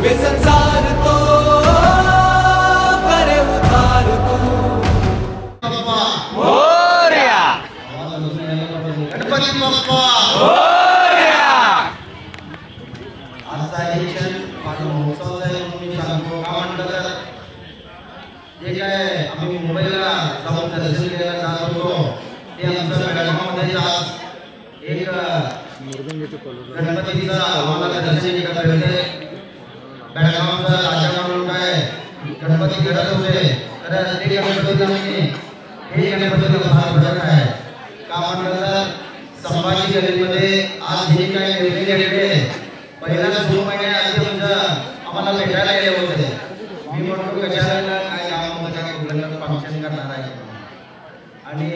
वे संसार तो करे उधार तू। मोरया गणपती बाप्पा मोरया। आजचा हे क्षण माझा महोत्सवाचा आहे म्हणून मी सांगतो का म्हटलं तर जे काय आम्ही मुंबईला जाऊन दर्शन घ्यायला जात होतो ते आमचं बेळगावमध्ये आज एक गणपतीचं आम्हाला दर्शन घ्यायला भेटले। बेळगावचा राजा म्हणून काय गणपती घडत होते तर ते गणपती हे गणपतीला फार फरक आहे का म्हटलं तर संभाजी गल्लीमध्ये आज हे काय निर्णय घेतले पहिल्या 2 महिन्याआधी आम्हाला भेटायला गेले होते। मी म्हणतो कशाला काय काम होतं काय कुठलं फंक्शन करणार आहे आणि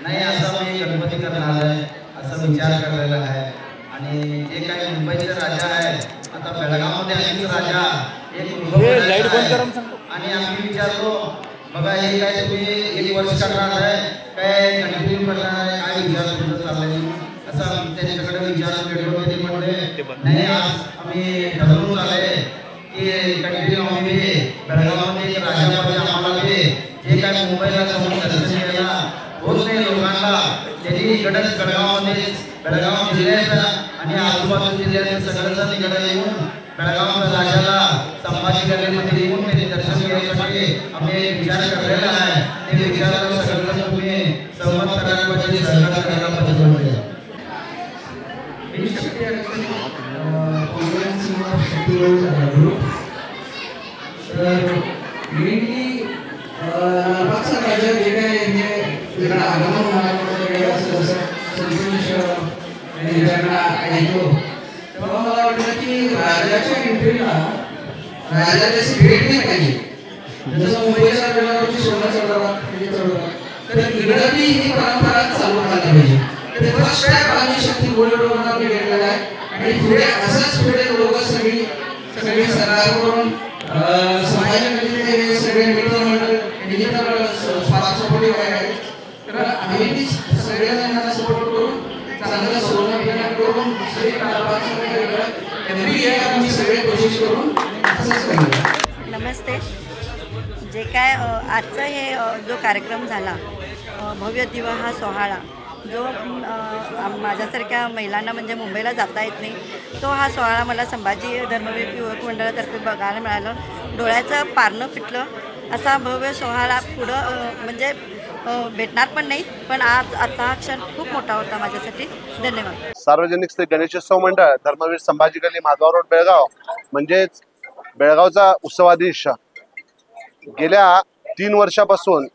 नाही असं मी गणपती करणार आहे असं विचार करायला आहे। आणि जे काही मुंबईचे राजा आहे आता बेळगावमध्ये अनेक राजा एक लाईट बंद करून सांगतो आणि आम्ही विचारलो बघा हे काय तुम्ही 1 वर्ष करणार आहे काय कंटिन्यू करणार आहे काय विचार तुमचं चाललंय असं आम्ही त्यांच्याकडे विचारून गेलो ते म्हणले नाही आज आम्ही ठरवून आले की कंटिन्यू आम्ही बेळगावमध्ये एक राजा पाहिजे आम्हाला जे काय मुंबईला जाऊन दर्शन घ्यायला होत नाही लोकांना त्यांनी इकडंच बेळगाव जिल्ह्याचा आणि आजूबाजू जिल्ह्याचे सगळेजण इकडे येऊन बेळगावच्या राजाला संभाजी गल्लीमध्ये येऊन त्यांनी दर्शन घेण्यासाठी आम्ही विचार केलेला आहे। ते विचाराला सगळेजण तुम्ही सहमत करायला पाहिजे सहकार्य करायला पाहिजे। मला वाटलं की राजाच्या एंट्रीला राजाची भेट नाही पाहिजे जसं मुंबईच्या बेळगावची सोनं चढवला तर इकडंही ही परंपरा चालू करायला पाहिजे। ते फर्स्ट टाइम आम्ही शक्ती बोलवून आम्ही घेतलेला आहे आणि पुढे असंच पुढे लोक सगळे सराव करून समाजामध्ये सगळे मित्रमंडळ डिजिटल सपोर्टिव्ह आहे तर आम्ही सगळ्यांना सपोर्ट करून चांगलं सोनं घेणं करून दुसरी आम्ही सगळे कोशिश करून असंच करूया। नमस्ते। जे काय आजचा हे जो कार्यक्रम झाला भव्य दिवा हा सोहळा जो माझ्यासारख्या महिलांना म्हणजे मुंबईला जाता येत नाही तो हा सोहळा मला संभाजी धर्मवीर युवक मंडळातर्फे बघायला मिळालं। डोळ्याचं पारणं फिटलं असा भव्य सोहळा पुढं म्हणजे भेटणार पण नाही पण आजचा हा क्षण खूप मोठा होता माझ्यासाठी। धन्यवाद। सार्वजनिक श्री गणेशोत्सव मंडळ धर्मवीर संभाजी गल्ली माधव रोड बेळगाव म्हणजेच बेळगावचा उत्सवाधीश गेल्या 3 वर्षापासून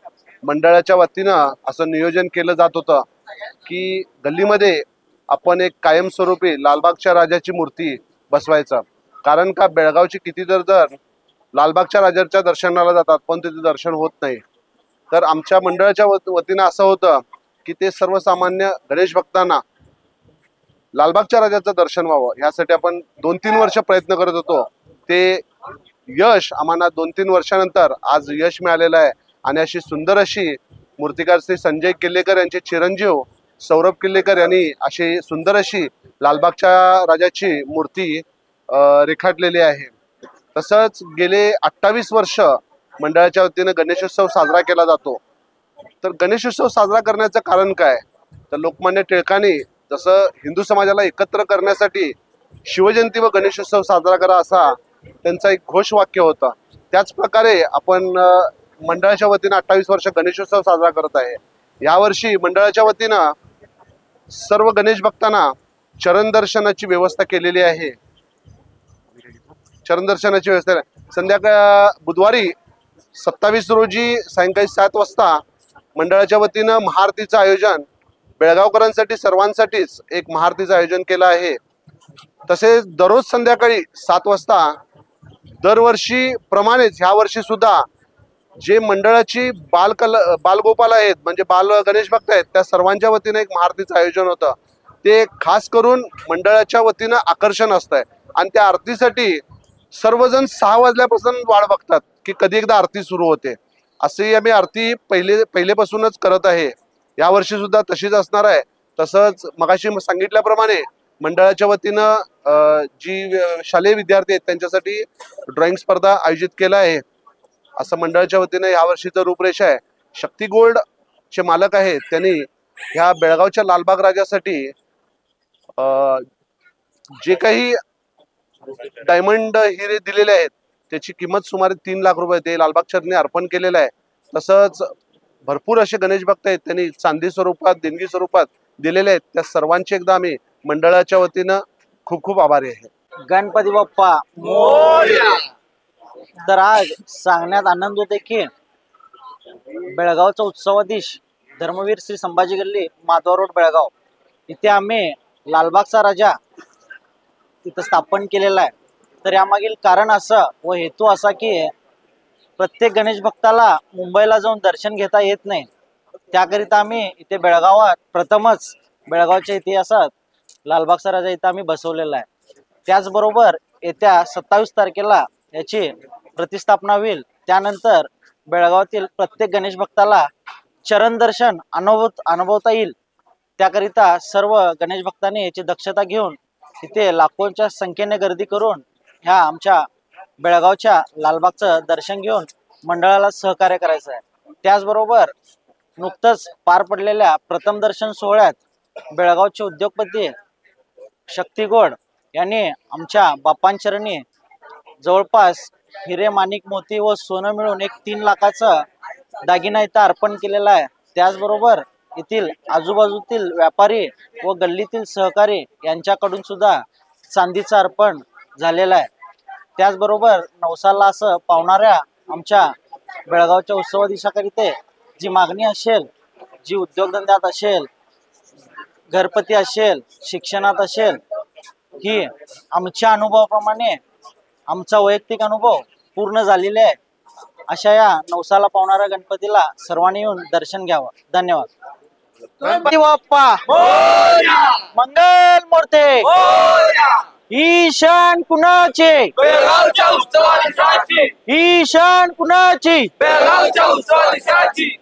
मंडळाच्या वतीनं असं नियोजन केलं जात होतं की गल्लीमध्ये आपण एक कायमस्वरूपी लालबागच्या राजाची मूर्ती बसवायचं। कारण का बेळगावची किती जर लालबागच्या राजाच्या दर्शनाला जातात पण तिथे दर्शन होत नाही। तर आमच्या मंडळाच्या वतीनं असं होतं की ते सर्वसामान्य गणेश भक्तांना लालबागच्या राजाचं दर्शन व्हावं यासाठी आपण 2-3 वर्ष प्रयत्न करत होतो। ते यश आम्हाला 2-3 वर्षानंतर आज यश मिळालेलं आहे आणि अशी सुंदर अशी मूर्तिकार श्री संजय किल्लेकर यांचे चिरंजीव सौरभ किल्लेकर यांनी अशी सुंदर अशी लालबागच्या राजाची मूर्ती रेखाटलेली आहे। तसंच गेले 28 वर्ष मंडळाच्या वतीने गणेशोत्सव साजरा केला जातो। तर गणेशोत्सव साजरा करण्याचं कारण काय तर लोकमान्य टिळकांनी जसं हिंदू समाजाला एकत्र करण्यासाठी शिवजयंती व गणेशोत्सव साजरा करा असा त्यांचा एक घोषवाक्य होता। त्याच प्रकारे आपण मंडळाच्या वतीने 28 वर्ष गणेशोत्सव साजरा करत आहे। यावर्षी मंडळाच्या वतीनं सर्व गणेश भक्तांना चरण दर्शनाची व्यवस्था केलेली आहे। चरण दर्शनाची व्यवस्था बुधवारी 27 रोजी सायंकाळी 7 वाजता मंडळाच्या वतीनं महाआरतीचं आयोजन बेळगावकरांसाठी सर्वांसाठीच एक महाआरतीचं आयोजन केलं आहे। तसेच दररोज संध्याकाळी 7 वाजता दरवर्षी प्रमाणेच ह्या वर्षी सुद्धा जे मंडळाची बालगोपाल आहेत म्हणजे बाल गणेश भक्त आहेत त्या सर्वांच्या वतीने एक महाआरतीचं आयोजन होतं। ते खास करून मंडळाच्या वतीनं आकर्षण असतंय आणि त्या आरतीसाठी सर्वजण 6 वाजल्यापासून वाट बघतात की कधी एकदा आरती सुरू होते। अशी आम्ही आरती पहिलेपासूनच करत आहे। यावर्षी सुद्धा तशीच असणार आहे। तसंच मगाशी सांगितल्याप्रमाणे मंडळाच्या वतीनं जी शालेय विद्यार्थी आहेत त्यांच्यासाठी ड्रॉइंग स्पर्धा आयोजित केला आहे असं मंडळाच्या वतीने या वर्षीचं रूपरेषा आहे. शक्ती गोल्ड चे मालक आहेत त्यांनी ह्या बेळगावच्या लालबाग राजासाठी जे काही डायमंड हिरे दिलेले आहेत त्याची किंमत सुमारे 3 लाख रुपये ते लालबाग चरणी अर्पण केलेलं आहे. तसंच भरपूर असे गणेश भक्त आहेत त्यांनी चांदी स्वरूपात देणगी स्वरूपात दिलेले आहेत. त्या सर्वांचे एकदा आम्ही मंडळाच्या वतीनं खूप खूप आभारी आहे. गणपती बाप्पा मोरया. तर आज सांगण्यात आनंद होते की बेळगावचा उत्सवाधीश धर्मवीर श्री संभाजी गल्ली माधव रोड बेळगाव इथे आम्ही लालबागचा राजा तिथं स्थापन केलेला आहे. तर यामागील कारण असं व हेतू असा की प्रत्येक गणेश भक्ताला मुंबईला जाऊन दर्शन घेता येत नाही, त्याकरिता आम्ही इथे बेळगावात प्रथमच बेळगावच्या इतिहासात लालबागचा राजा इथं आम्ही बसवलेला आहे. त्याचबरोबर येत्या 27 तारखेला याची प्रतिस्थापना होईल. त्यानंतर बेळगावातील प्रत्येक गणेश भक्ताला चरण दर्शन अनुभवता येईल. त्याकरिता सर्व गणेश भक्तांनी याची दक्षता घेऊन तिथे लाखोंच्या संख्येने गर्दी करून ह्या आमच्या बेळगावच्या लालबागचं दर्शन घेऊन मंडळाला सहकार्य करायचं आहे. त्याचबरोबर नुकतंच पार पडलेल्या प्रथम दर्शन सोहळ्यात बेळगावचे उद्योगपती शक्तीगोड यांनी आमच्या बापांचरणी जवळपास हिरे माणिक मोती व सोनं मिळून एक 3 लाखाचा दागिना इथं अर्पण केलेला आहे. त्याचबरोबर येथील आजूबाजूतील व्यापारी व गल्लीतील सहकारी यांच्याकडून सुद्धा चांदीचं अर्पण झालेलं आहे. त्याचबरोबर नवसाला असं पावणाऱ्या आमच्या बेळगावच्या उत्सवाधीशाकरिता जी मागणी असेल, जी उद्योगधंद्यात असेल, घरपती असेल, शिक्षणात असेल, ही आमच्या अनुभवाप्रमाणे आमचा वैयक्तिक अनुभव पूर्ण झालेला आहे. अशा या नवसाला पावणाऱ्या गणपतीला सर्वांनी येऊन दर्शन घ्यावं. धन्यवाद. गणपती बाप्पा मंगल मूर्ती. ही क्षण कुणाची? बेळगावच्या उत्सवादिवसाची. ही क्षण कुणाची? बेळगावच्या उत्सवादिवसाची.